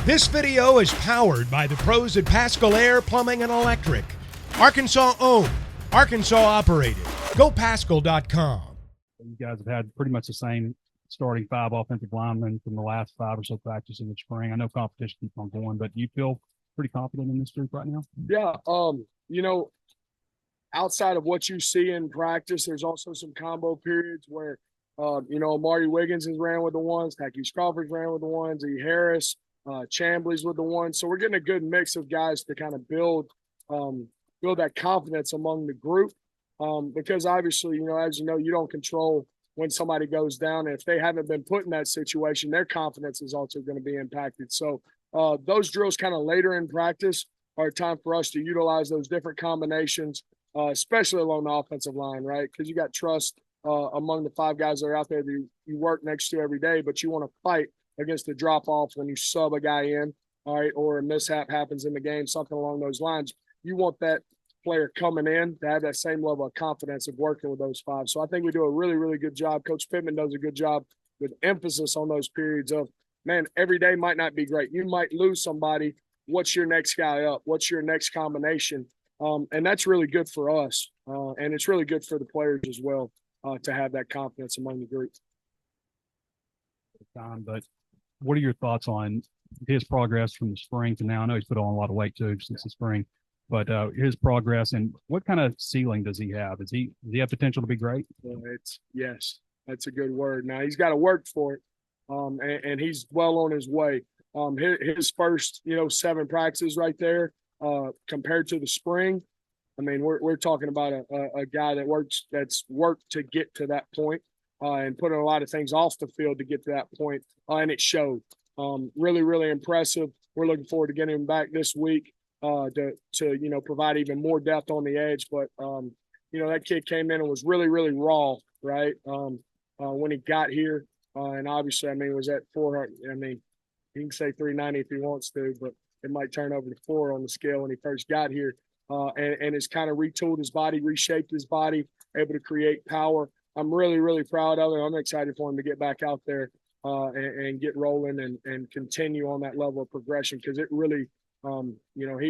This video is powered by the pros at Pascal Air Plumbing and Electric. Arkansas owned, Arkansas operated. GoPascal.com. You guys have had pretty much the same starting five offensive linemen from the last 5 or so practices in the spring. I know competition keeps on going, but do you feel pretty confident in this group right now? Yeah, outside of what you see in practice, there's also some combo periods where, Marty Wiggins has ran with the ones, Takis Crawford's ran with the ones, E. Harris, Chambly's with the ones. So we're getting a good mix of guys to kind of build that confidence among the group. Because obviously, as you know, you don't control when somebody goes down. And if they haven't been put in that situation, their confidence is also going to be impacted. So those drills kind of later in practice are a time for us to utilize those different combinations, especially along the offensive line, right? Because you got trust among the 5 guys that are out there that you work next to every day, but you want to fight against the drop-off when you sub a guy in, all right, or a mishap happens in the game, something along those lines. You want that player coming in to have that same level of confidence of working with those 5. So I think we do a really, really good job. Coach Pittman does a good job with emphasis on those periods of, man, every day might not be great. You might lose somebody. What's your next guy up? What's your next combination? And that's really good for us. And it's really good for the players as well to have that confidence among the group. But what are your thoughts on his progress from the spring to now? I know he's put on a lot of weight too since the spring, but his progress and what kind of ceiling does he have? Does he have potential to be great? Yes, that's a good word. Now he's got to work for it, and he's well on his way. His first 7 practices right there compared to the spring. I mean, we're talking about a guy that's worked to get to that point and putting a lot of things off the field to get to that point, and it showed. Really, really impressive. We're looking forward to getting him back this week to provide even more depth on the edge. But that kid came in and was really, really raw, right? When he got here, and obviously, was at 400. He can say 390 if he wants to, but it might turn over to 4 on the scale when he first got here. And has kind of retooled his body, reshaped his body, able to create power. I'm really, really proud of him. I'm excited for him to get back out there and get rolling and continue on that level of progression because it really,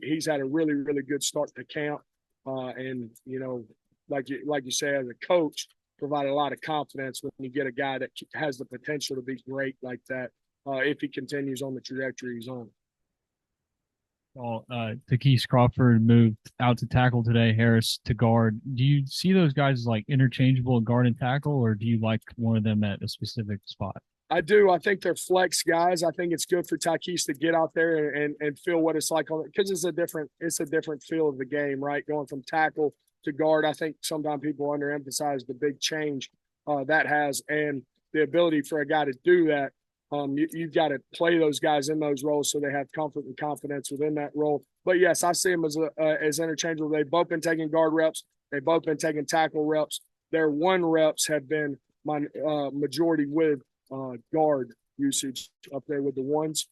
he's had a really, really good start to camp. And like you say, as a coach, provide a lot of confidence when you get a guy that has the potential to be great like that if he continues on the trajectory he's on. Well, Takis Crawford moved out to tackle today, Harris to guard. Do you see those guys as like interchangeable at guard and tackle, or do you like one of them at a specific spot? I do. I think they're flex guys. I think it's good for Takis to get out there and feel what it's like on it because it's a different feel of the game, right? Going from tackle to guard. I think sometimes people underemphasize the big change that has and the ability for a guy to do that. You've got to play those guys in those roles so they have comfort and confidence within that role. But, yes, I see them as interchangeable. They've both been taking guard reps. They've both been taking tackle reps. Their 1 reps have been my majority with guard usage up there with the ones.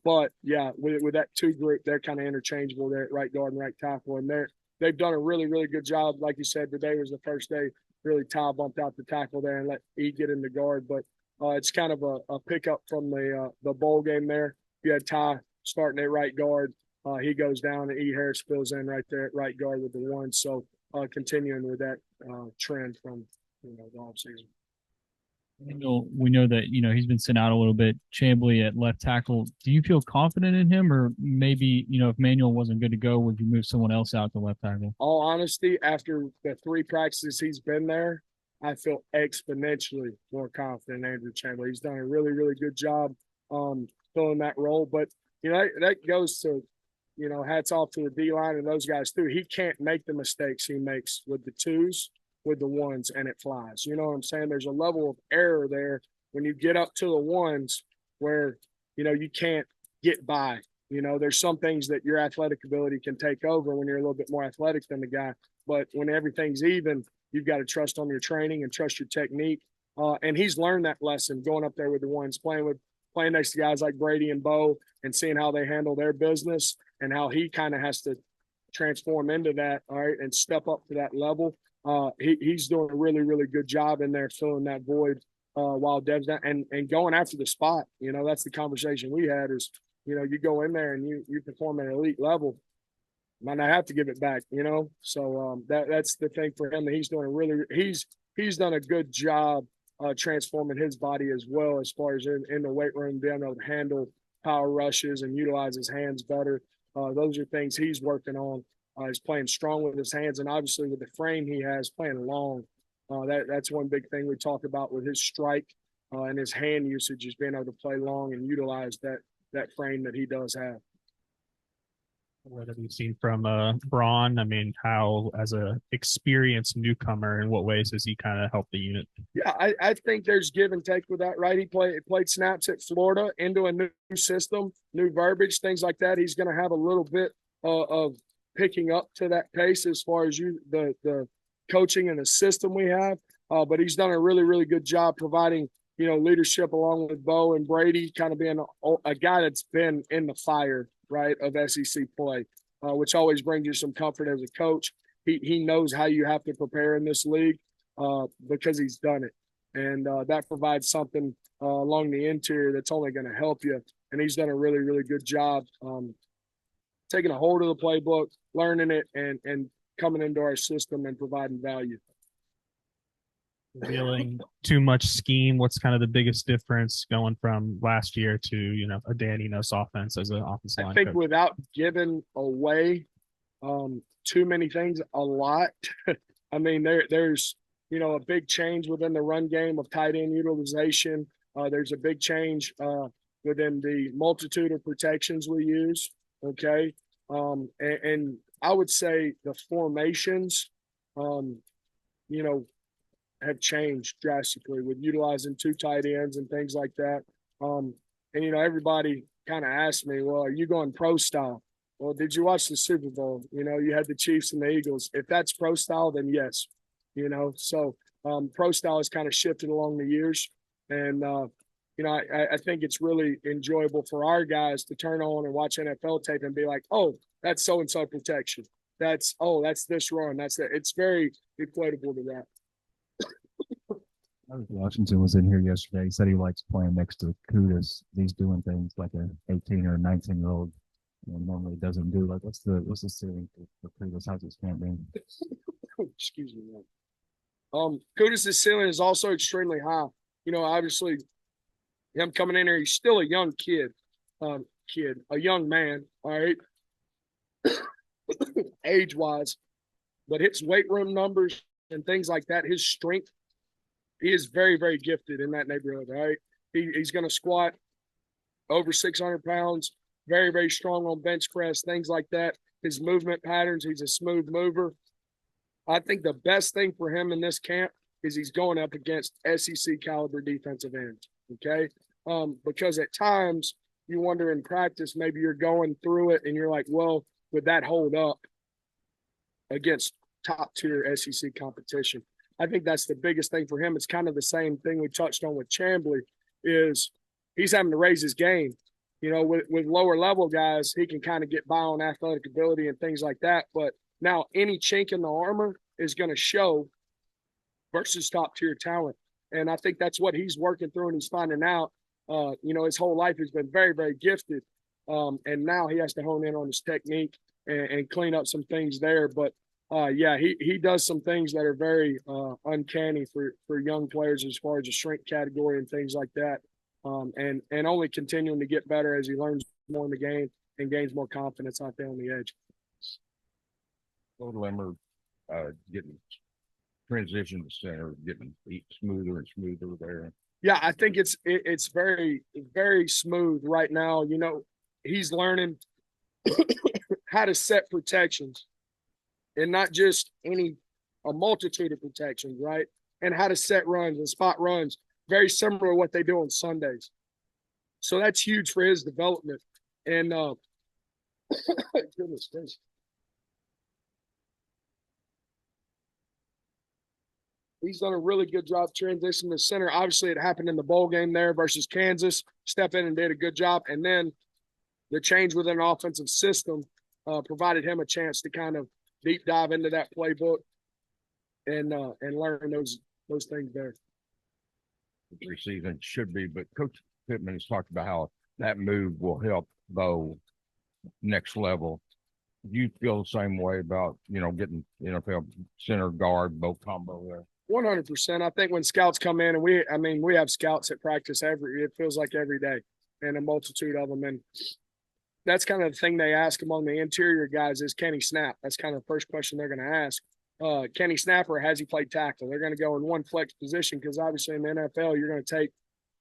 But, yeah, with that 2 group, they're kind of interchangeable there at right guard and right tackle. And they've done a really, really good job. Like you said, today was the first day really Ty bumped out the tackle there and let E get in the guard. But it's kind of a pickup from the bowl game there. You had Ty starting at right guard. He goes down and E. Harris fills in right there at right guard with the 1. So continuing with that trend from the offseason. We know that he's been sent out a little bit. Chambly at left tackle. Do you feel confident in him, or maybe if Manuel wasn't good to go, would you move someone else out to left tackle? All honesty, after the 3 practices he's been there, I feel exponentially more confident in Andrew Chambly. He's done a really, really good job filling that role. But, that goes to, hats off to the D-line and those guys too. He can't make the mistakes he makes with the 2s, with the 1s, and it flies. You know what I'm saying? There's a level of error there when you get up to the 1s where, you can't get by. There's some things that your athletic ability can take over when you're a little bit more athletic than the guy. But when everything's even, you've got to trust on your training and trust your technique. And he's learned that lesson going up there with the 1s, playing next to guys like Brady and Bo and seeing how they handle their business and how he kind of has to transform into that, all right, and step up to that level. He's doing a really, really good job in there filling that void while Dev's down and going after the spot. That's the conversation we had is You know, you go in there and you perform at an elite level, might not have to give it back, you know. So that's the thing for him, that he's doing he's done a good job transforming his body as well, as far as in the weight room, being able to handle power rushes and utilize his hands better. Those are things he's working on. He's playing strong with his hands, and obviously with the frame he has, playing long. That's one big thing we talk about with his strike and his hand usage, is being able to play long and utilize that frame that he does have. What have you seen from Braun? I mean, how, as a experienced newcomer, in what ways does he kind of help the unit? Yeah, I think there's give and take with that, right? He played snaps at Florida, into a new system, new verbiage, things like that. He's going to have a little bit of picking up to that pace as far as the coaching and the system we have. But he's done a really, really good job providing, you know, leadership along with Bo and Brady, kind of being a guy that's been in the fire, right, of SEC play, which always brings you some comfort as a coach. He knows how you have to prepare in this league because he's done it. And that provides something along the interior that's only going to help you. And he's done a really, really good job taking a hold of the playbook, learning it, and coming into our system and providing value. Revealing too much scheme, what's kind of the biggest difference going from last year to, you know, a Dan Enos offense as an offensive line I think coach? without giving away too many things a lot, I mean, there's, you know, a big change within the run game of tight end utilization. There's a big change within the multitude of protections we use. Okay. And I would say the formations, you know, have changed drastically with utilizing 2 tight ends and things like that. And, you know, everybody kind of asked me, well, are you going pro style? Well, did you watch the Super Bowl? You know, you had the Chiefs and the Eagles. If that's pro style, then yes, you know. So pro style has kind of shifted along the years. And, you know, I think it's really enjoyable for our guys to turn on and watch NFL tape and be like, oh, that's so-and-so protection. That's this run. That's that. It's very equatable to that. Washington was in here yesterday. He said he likes playing next to Kudus. He's doing things like an 18 or 19-year-old normally doesn't do. Like, what's the ceiling for Kudus? How's his camp been? Excuse me, man. Kudus' ceiling is also extremely high. You know, obviously, him coming in here, he's still a young kid, a young man, all right, age-wise. But his weight room numbers and things like that, his strength, he is very, very gifted in that neighborhood, all right? He's going to squat over 600 pounds, very, very strong on bench press, things like that. His movement patterns, he's a smooth mover. I think the best thing for him in this camp is he's going up against SEC caliber defensive ends, okay? Because at times you wonder in practice, maybe you're going through it and you're like, well, would that hold up against top-tier SEC competition? I think that's the biggest thing for him. It's kind of the same thing we touched on with Chambly, is he's having to raise his game. You know, with lower level guys, he can kind of get by on athletic ability and things like that. But now any chink in the armor is going to show versus top tier talent. And I think that's what he's working through and he's finding out. You know, his whole life he's been very, very gifted. And now he has to hone in on his technique and clean up some things there. But yeah, he does some things that are very uncanny for young players as far as the strength category and things like that. And only continuing to get better as he learns more in the game and gains more confidence out there on the edge. Limmer getting transition to center, getting smoother and smoother there. Yeah, I think it's very, very smooth right now. You know, he's learning how to set protections. And not just a multitude of protections, right? And how to set runs and spot runs, very similar to what they do on Sundays. So that's huge for his development. And goodness gracious. He's done a really good job transitioning to center. Obviously, it happened in the bowl game there versus Kansas. Step in and did a good job. And then the change within an offensive system provided him a chance to kind of deep dive into that playbook and learn those things there. Preseason should be, but Coach Pittman has talked about how that move will help Bo next level. Do you feel the same way about, getting NFL center guard, Bo combo there? 100%. I think when scouts come in, and we have scouts at practice it feels like every day, and a multitude of them. And that's kind of the thing they ask among the interior guys is, can he snap? That's kind of the first question they're going to ask. Can he snap, or has he played tackle? They're going to go in one flex position, because obviously in the NFL, you're going to take,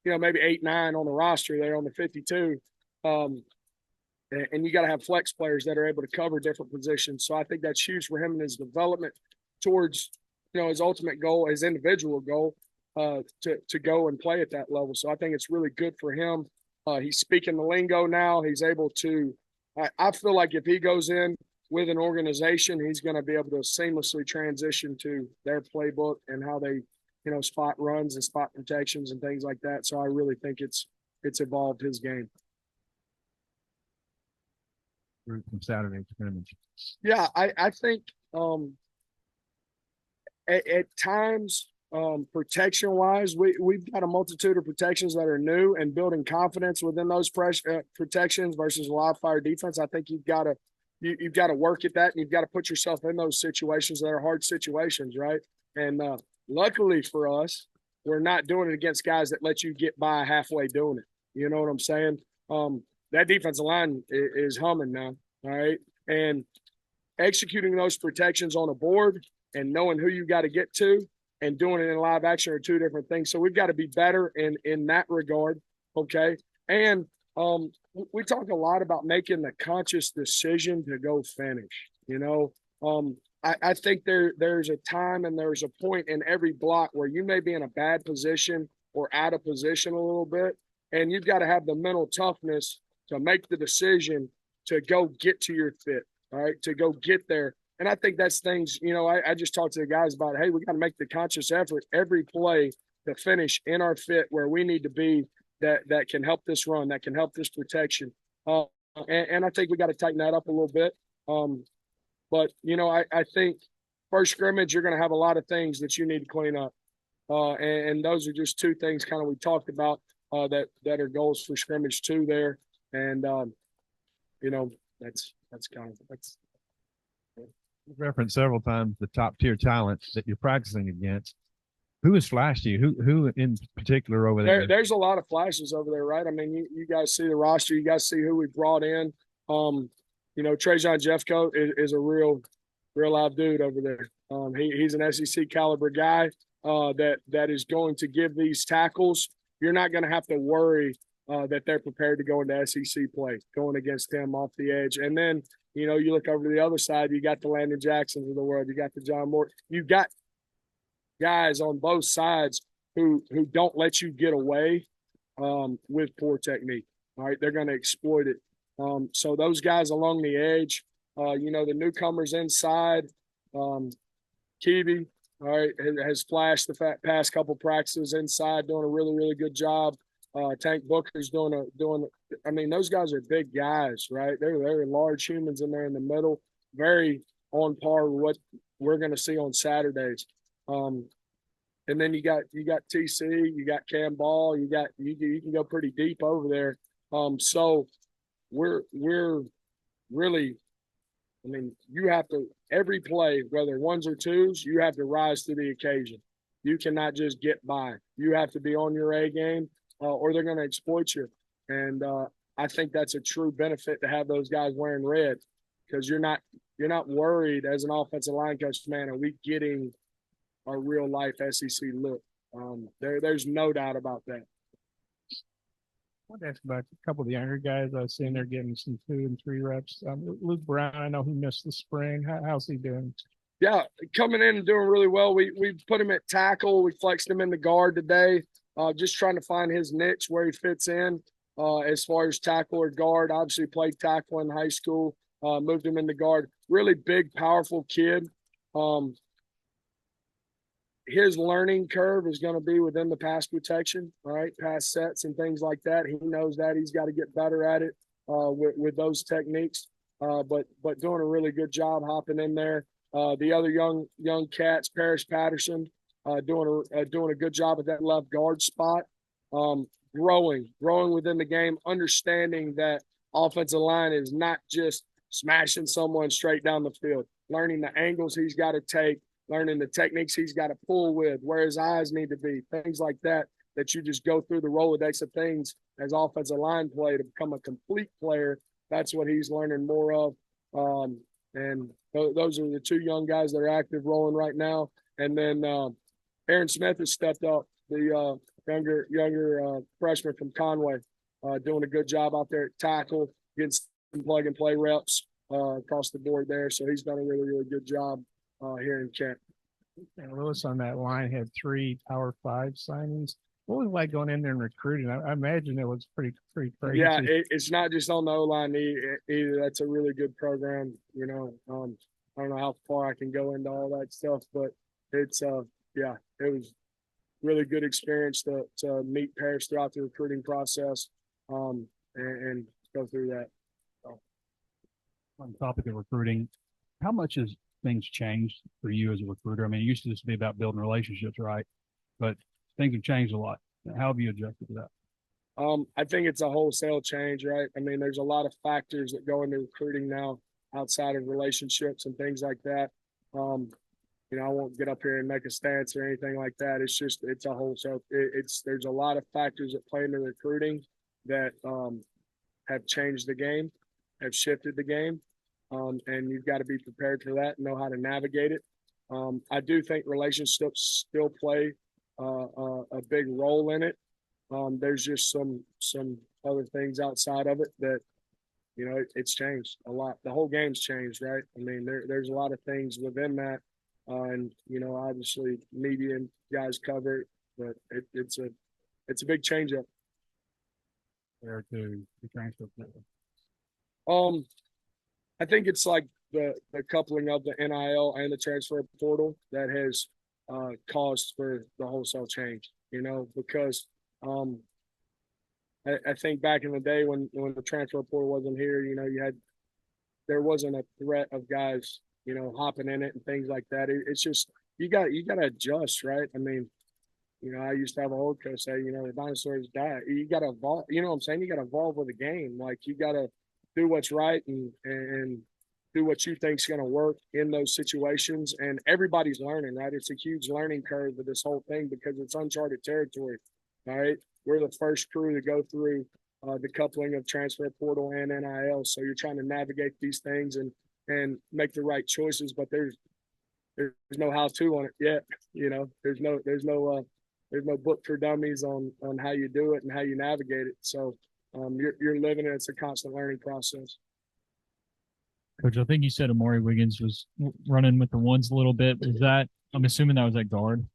maybe 8, 9 on the roster there on the 52. And you got to have flex players that are able to cover different positions. So I think that's huge for him in his development towards, his ultimate goal, his individual goal, to go and play at that level. So I think it's really good for him. He's speaking the lingo now. He's able to, I feel like if he goes in with an organization, he's going to be able to seamlessly transition to their playbook and how they, spot runs and spot protections and things like that. So I really think it's evolved his game. From Saturday scrimmage. Yeah, I think at times, protection wise, we've got a multitude of protections that are new, and building confidence within those protections versus a live fire defense. I think you've got to work at that, and you've got to put yourself in those situations that are hard situations, right? And luckily for us, we're not doing it against guys that let you get by halfway doing it. You know what I'm saying? That defensive line is humming now, all right? And executing those protections on a board and knowing who you got to get to and doing it in live action are two different things. So we've got to be better in that regard, okay? And we talk a lot about making the conscious decision to go finish, I think there's a time and there's a point in every block where you may be in a bad position or out of position a little bit, and you've got to have the mental toughness to make the decision to go get to your fit, all right, to go get there. And I think that's things, I just talked to the guys about, hey, we got to make the conscious effort every play to finish in our fit where we need to be, that can help this run, that can help this protection. And I think we got to tighten that up a little bit. But, I think first scrimmage, you're going to have a lot of things that you need to clean up. And those are just two things kind of we talked about that are goals for scrimmage too there. And, that's kind of – that's. You've referenced several times the top tier talent that you're practicing against. Who has flashed you? Who in particular over there? There's a lot of flashes over there, right? I mean, you guys see the roster. You guys see who we brought in. Trajan Jeffcoat is a real live dude over there. He's an SEC caliber guy that is going to give these tackles. You're not going to have to worry that they're prepared to go into SEC play, going against him off the edge. And then, you look over to the other side, you got the Landon Jacksons of the world, you got the John Moore, you got guys on both sides who don't let you get away with poor technique. All right, they're going to exploit it. So those guys along the edge, the newcomers inside, Keeby, all right, has flashed the past couple practices inside, doing a really, really good job. Tank Booker's doing. I mean, those guys are big guys, right? They're large humans in there in the middle, very on par with what we're going to see on Saturdays. And then you got TC, you got Cam Ball, you can go pretty deep over there. So we're really, I mean, you have to every play, whether ones or twos, you have to rise to the occasion. You cannot just get by. You have to be on your A game. Or they're going to exploit you. And I think that's a true benefit to have those guys wearing red, because you're not worried as an offensive line coach, man, are we getting a real life SEC look? There's no doubt about that. I want to ask about a couple of the younger guys. I was seeing they're getting some 2 and 3 reps. Luke Brown, I know he missed the spring. How's he doing? Yeah, coming in and doing really well. We put him at tackle. We flexed him in the guard today. Just trying to find his niche where he fits in as far as tackle or guard. Obviously played tackle in high school, moved him into guard. Really big, powerful kid. His learning curve is going to be within the pass protection, all right, pass sets and things like that. He knows that. He's got to get better at it with those techniques, but doing a really good job hopping in there. The other young cats, Parrish Patterson, doing a good job at that left guard spot, growing within the game, understanding that offensive line is not just smashing someone straight down the field, learning the angles he's got to take, learning the techniques he's got to pull with, where his eyes need to be, things like that, that you just go through the Rolodex of things as offensive line play to become a complete player. That's what he's learning more of. And those are the two young guys that are active rolling right now. And then Aaron Smith has stepped up, the younger freshman from Conway, doing a good job out there at tackle, getting some plug and play reps across the board there. So he's done a really, really good job here in Kent. And Lewis on that line had 3 Power 5 signings. What was it like going in there and recruiting? I imagine it was pretty crazy. Yeah, it's not just on the O-line either. That's a really good program. You know, I don't know how far I can go into all that stuff, but it's yeah, it was really good experience to meet Paris throughout the recruiting process, and go through that. On the topic of recruiting, how much has things changed for you as a recruiter? I mean, it used to just be about building relationships, right? But things have changed a lot. How have you adjusted to that? I think it's a wholesale change, right? I mean, there's a lot of factors that go into recruiting now outside of relationships and things like that. You know, I won't get up here and make a stance or anything like that. It's a wholesale. There's a lot of factors that play into recruiting that have changed the game, have shifted the game, and you've got to be prepared for that and know how to navigate it. I do think relationships still play a big role in it. There's just some other things outside of it that, you know, it's changed a lot. The whole game's changed, right? I mean, there's a lot of things within that, and you know, obviously, media and guys cover it, but it's a big change up. There to the transfer portal? I think it's like the coupling of the NIL and the transfer portal that has caused for the wholesale change. You know, because I think back in the day when the transfer portal wasn't here, you know, there wasn't a threat of guys, you know, hopping in it and things like that. It's just you got to adjust, right? I mean, you know, I used to have an old coach say, you know, the dinosaurs die. You got to evolve. You know what I'm saying? You got to evolve with the game. Like you got to do what's right and do what you think's going to work in those situations. And everybody's learning, right? It's a huge learning curve with this whole thing because it's uncharted territory. All right. We're the first crew to go through the coupling of transfer portal and NIL. So you're trying to navigate these things and make the right choices, but there's no how-to on it yet. You know, there's no book for dummies on how you do it and how you navigate it. So you're living it. It's a constant learning process. Coach, I think you said Amari Wiggins was running with the ones a little bit. Was that? I'm assuming that was at guard.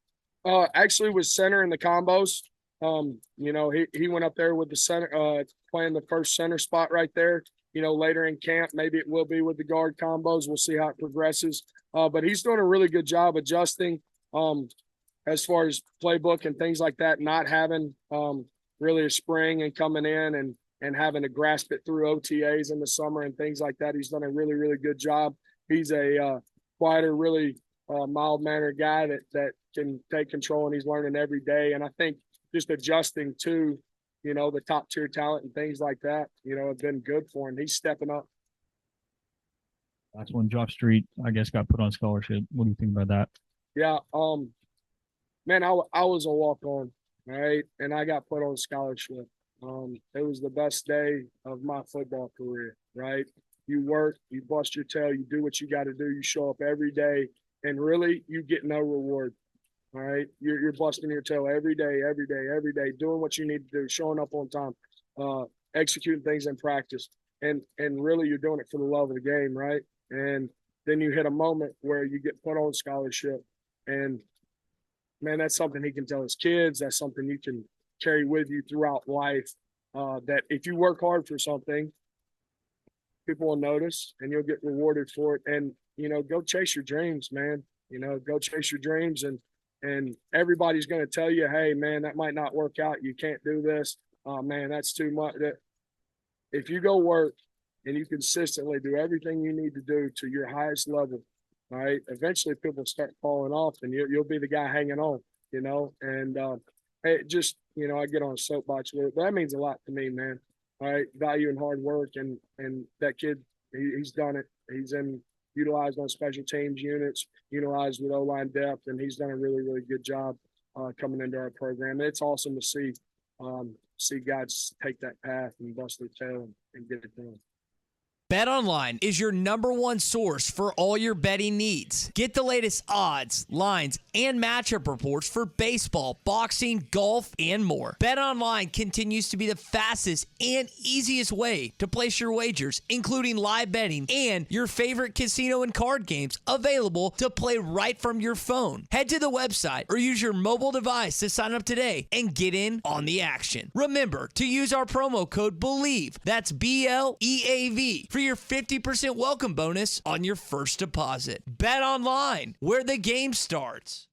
Actually was center in the combos. You know, he went up there with the center, playing the first center spot right there. You know, later in camp, maybe it will be with the guard combos. We'll see how it progresses. But he's doing a really good job adjusting as far as playbook and things like that, not having really a spring and coming in and having to grasp it through OTAs in the summer and things like that. He's done a really, really good job. He's a quieter, really mild-mannered guy that can take control, and he's learning every day. And I think just adjusting to, you know, the top-tier talent and things like that, you know, have been good for him. He's stepping up. That's when Josh Street, I guess, got put on scholarship. What do you think about that? Yeah, man, I was a walk-on, right? And I got put on scholarship. It was the best day of my football career, right? You work, you bust your tail, you do what you got to do, you show up every day, and really you get no reward. All right. You're busting your tail every day, doing what you need to do, showing up on time, executing things in practice. And really you're doing it for the love of the game, right? And then you hit a moment where you get put on scholarship. And man, that's something he can tell his kids. That's something you can carry with you throughout life. That if you work hard for something, people will notice and you'll get rewarded for it. And, you know, go chase your dreams, man. You know, go chase your dreams and everybody's going to tell you, hey, man, that might not work out. You can't do this. Man, that's too much. If you go work and you consistently do everything you need to do to your highest level, all right, eventually people start falling off and you'll be the guy hanging on, you know. And hey, just, you know, I get on a soapbox with it, but that means a lot to me, man. all right, valuing hard work, and that kid, he's done it. He's utilized on special teams units, utilized with O-line depth, and he's done a really, really good job coming into our program. And it's awesome to see guys take that path and bust their tail and get it done. BetOnline is your #1 source for all your betting needs. Get the latest odds, lines, and matchup reports for baseball, boxing, golf, and more. BetOnline continues to be the fastest and easiest way to place your wagers, including live betting and your favorite casino and card games available to play right from your phone. Head to the website or use your mobile device to sign up today and get in on the action. Remember to use our promo code BELIEVE, that's BLEAV, for your 50% welcome bonus on your first deposit. Bet online, where the game starts.